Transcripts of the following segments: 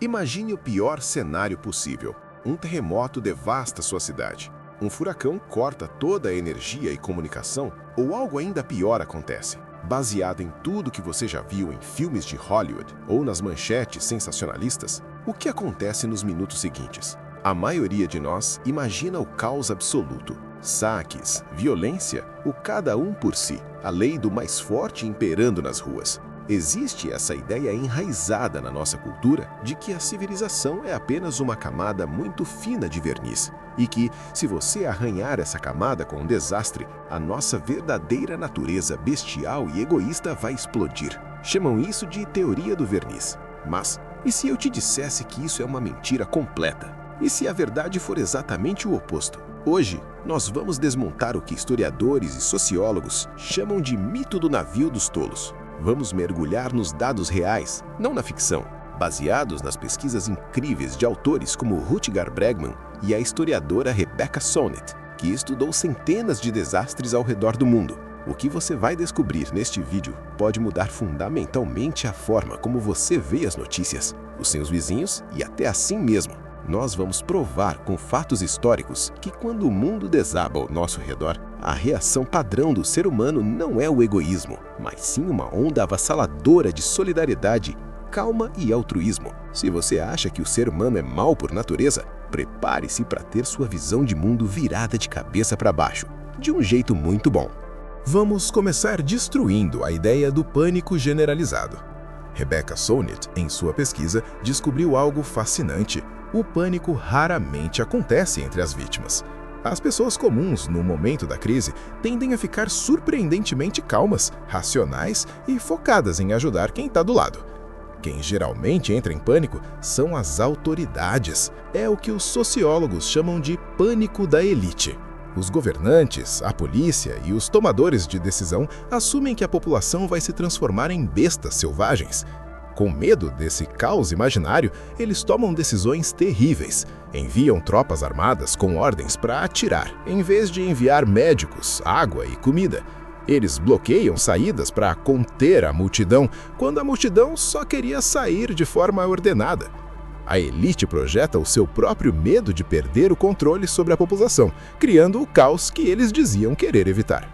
Imagine o pior cenário possível. Um terremoto devasta sua cidade. Um furacão corta toda a energia e comunicação, ou algo ainda pior acontece. Baseado em tudo que você já viu em filmes de Hollywood ou nas manchetes sensacionalistas, o que acontece nos minutos seguintes? A maioria de nós imagina o caos absoluto. Saques, violência, o cada um por si, a lei do mais forte imperando nas ruas. Existe essa ideia enraizada na nossa cultura de que a civilização é apenas uma camada muito fina de verniz e que, se você arranhar essa camada com um desastre, a nossa verdadeira natureza bestial e egoísta vai explodir. Chamam isso de teoria do verniz. Mas, e se eu te dissesse que isso é uma mentira completa? E se a verdade for exatamente o oposto? Hoje, nós vamos desmontar o que historiadores e sociólogos chamam de mito do navio dos tolos. Vamos mergulhar nos dados reais, não na ficção, baseados nas pesquisas incríveis de autores como Rutger Bregman e a historiadora Rebecca Solnit, que estudou centenas de desastres ao redor do mundo. O que você vai descobrir neste vídeo pode mudar fundamentalmente a forma como você vê as notícias, os seus vizinhos e até assim mesmo. Nós vamos provar com fatos históricos que quando o mundo desaba ao nosso redor, a reação padrão do ser humano não é o egoísmo, mas sim uma onda avassaladora de solidariedade, calma e altruísmo. Se você acha que o ser humano é mau por natureza, prepare-se para ter sua visão de mundo virada de cabeça para baixo, de um jeito muito bom. Vamos começar destruindo a ideia do pânico generalizado. Rebecca Solnit, em sua pesquisa, descobriu algo fascinante. O pânico raramente acontece entre as vítimas. As pessoas comuns, no momento da crise, tendem a ficar surpreendentemente calmas, racionais e focadas em ajudar quem está do lado. Quem geralmente entra em pânico são as autoridades. É o que os sociólogos chamam de pânico da elite. Os governantes, a polícia e os tomadores de decisão assumem que a população vai se transformar em bestas selvagens. Com medo desse caos imaginário, eles tomam decisões terríveis. Enviam tropas armadas com ordens para atirar, em vez de enviar médicos, água e comida. Eles bloqueiam saídas para conter a multidão, quando a multidão só queria sair de forma ordenada. A elite projeta o seu próprio medo de perder o controle sobre a população, criando o caos que eles diziam querer evitar.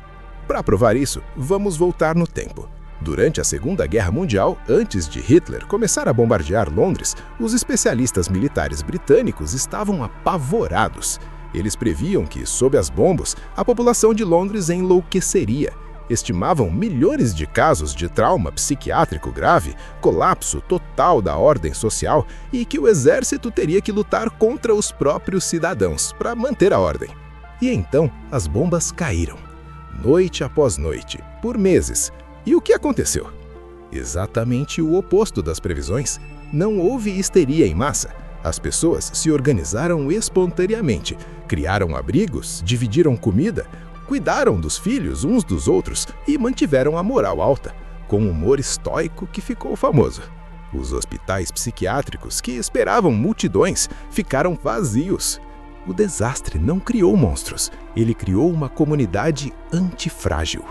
Para provar isso, vamos voltar no tempo. Durante a Segunda Guerra Mundial, antes de Hitler começar a bombardear Londres, os especialistas militares britânicos estavam apavorados. Eles previam que, sob as bombas, a população de Londres enlouqueceria. Estimavam milhões de casos de trauma psiquiátrico grave, colapso total da ordem social e que o exército teria que lutar contra os próprios cidadãos para manter a ordem. E então, as bombas caíram. Noite após noite, por meses. E o que aconteceu? Exatamente o oposto das previsões. Não houve histeria em massa. As pessoas se organizaram espontaneamente, criaram abrigos, dividiram comida, cuidaram dos filhos uns dos outros e mantiveram a moral alta, com um humor estoico que ficou famoso. Os hospitais psiquiátricos, que esperavam multidões, ficaram vazios. O desastre não criou monstros, ele criou uma comunidade antifrágil.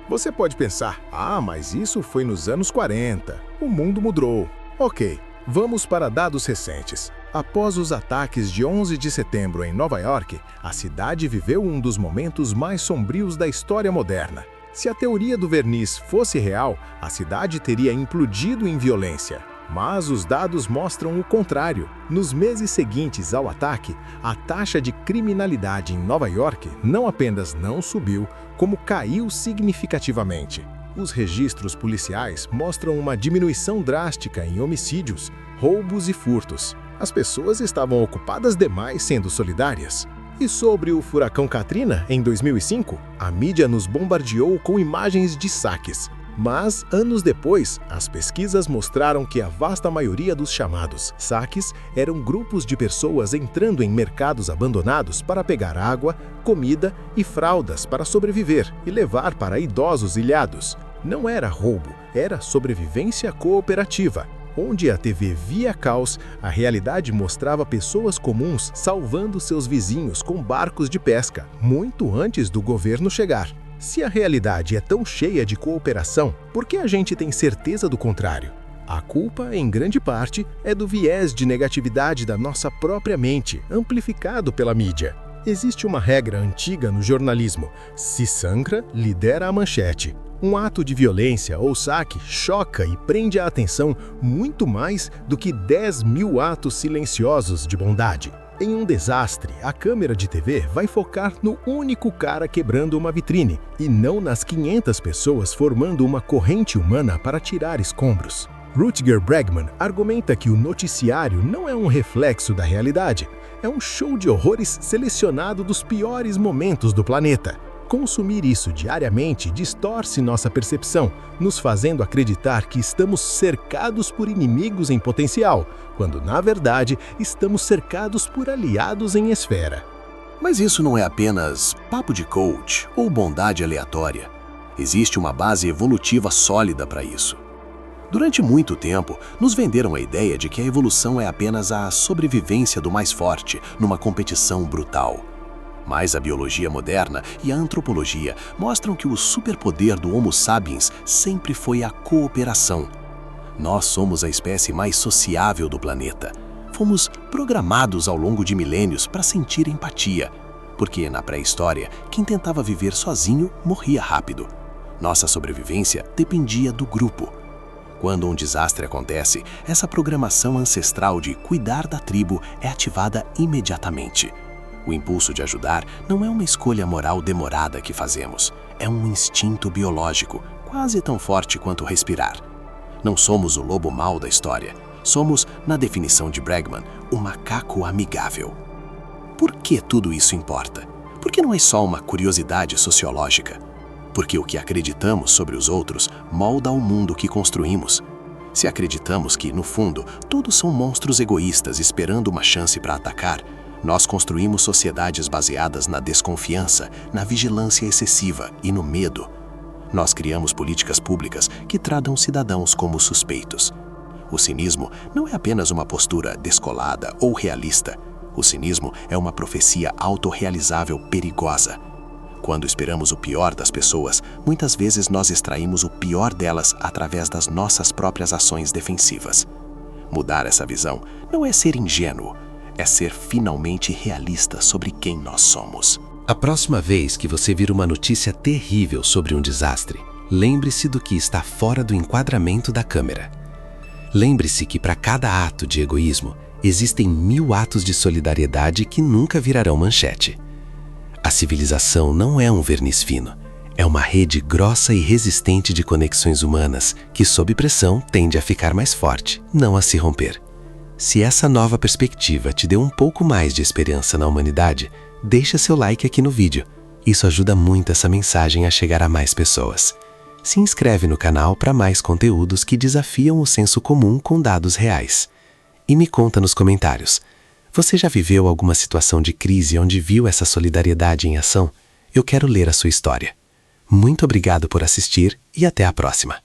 Você pode pensar, mas isso foi nos anos 40, o mundo mudou. Ok, vamos para dados recentes. Após os ataques de 11 de setembro em Nova York, a cidade viveu um dos momentos mais sombrios da história moderna. Se a teoria do verniz fosse real, a cidade teria implodido em violência. Mas os dados mostram o contrário. Nos meses seguintes ao ataque, a taxa de criminalidade em Nova York não apenas não subiu, como caiu significativamente. Os registros policiais mostram uma diminuição drástica em homicídios, roubos e furtos. As pessoas estavam ocupadas demais sendo solidárias. E sobre o furacão Katrina, em 2005, a mídia nos bombardeou com imagens de saques. Mas, anos depois, as pesquisas mostraram que a vasta maioria dos chamados saques eram grupos de pessoas entrando em mercados abandonados para pegar água, comida e fraldas para sobreviver e levar para idosos ilhados. Não era roubo, era sobrevivência cooperativa. Onde a TV via caos, a realidade mostrava pessoas comuns salvando seus vizinhos com barcos de pesca, muito antes do governo chegar. Se a realidade é tão cheia de cooperação, por que a gente tem certeza do contrário? A culpa, em grande parte, é do viés de negatividade da nossa própria mente, amplificado pela mídia. Existe uma regra antiga no jornalismo: se sangra, lidera a manchete. Um ato de violência ou saque choca e prende a atenção muito mais do que 10.000 atos silenciosos de bondade. Em um desastre, a câmera de TV vai focar no único cara quebrando uma vitrine e não nas 500 pessoas formando uma corrente humana para tirar escombros. Rutger Bregman argumenta que o noticiário não é um reflexo da realidade, é um show de horrores selecionado dos piores momentos do planeta. Consumir isso diariamente distorce nossa percepção, nos fazendo acreditar que estamos cercados por inimigos em potencial, quando, na verdade, estamos cercados por aliados em esfera. Mas isso não é apenas papo de coach ou bondade aleatória. Existe uma base evolutiva sólida para isso. Durante muito tempo, nos venderam a ideia de que a evolução é apenas a sobrevivência do mais forte numa competição brutal. Mas a biologia moderna e a antropologia mostram que o superpoder do Homo sapiens sempre foi a cooperação. Nós somos a espécie mais sociável do planeta. Fomos programados ao longo de milênios para sentir empatia, porque na pré-história, quem tentava viver sozinho morria rápido. Nossa sobrevivência dependia do grupo. Quando um desastre acontece, essa programação ancestral de cuidar da tribo é ativada imediatamente. O impulso de ajudar não é uma escolha moral demorada que fazemos, é um instinto biológico, quase tão forte quanto respirar. Não somos o lobo mau da história, somos, na definição de Bregman, o macaco amigável. Por que tudo isso importa? Porque não é só uma curiosidade sociológica. Porque o que acreditamos sobre os outros molda o mundo que construímos. Se acreditamos que, no fundo, todos são monstros egoístas esperando uma chance para atacar, nós construímos sociedades baseadas na desconfiança, na vigilância excessiva e no medo. Nós criamos políticas públicas que tratam cidadãos como suspeitos. O cinismo não é apenas uma postura descolada ou realista. O cinismo é uma profecia autorrealizável perigosa. Quando esperamos o pior das pessoas, muitas vezes nós extraímos o pior delas através das nossas próprias ações defensivas. Mudar essa visão não é ser ingênuo, é ser finalmente realista sobre quem nós somos. A próxima vez que você vir uma notícia terrível sobre um desastre, lembre-se do que está fora do enquadramento da câmera. Lembre-se que para cada ato de egoísmo, existem 1000 atos de solidariedade que nunca virarão manchete. A civilização não é um verniz fino, é uma rede grossa e resistente de conexões humanas que, sob pressão, tende a ficar mais forte, não a se romper. Se essa nova perspectiva te deu um pouco mais de esperança na humanidade, deixa seu like aqui no vídeo. Isso ajuda muito essa mensagem a chegar a mais pessoas. Se inscreve no canal para mais conteúdos que desafiam o senso comum com dados reais. E me conta nos comentários, você já viveu alguma situação de crise onde viu essa solidariedade em ação? Eu quero ler a sua história. Muito obrigado por assistir e até a próxima.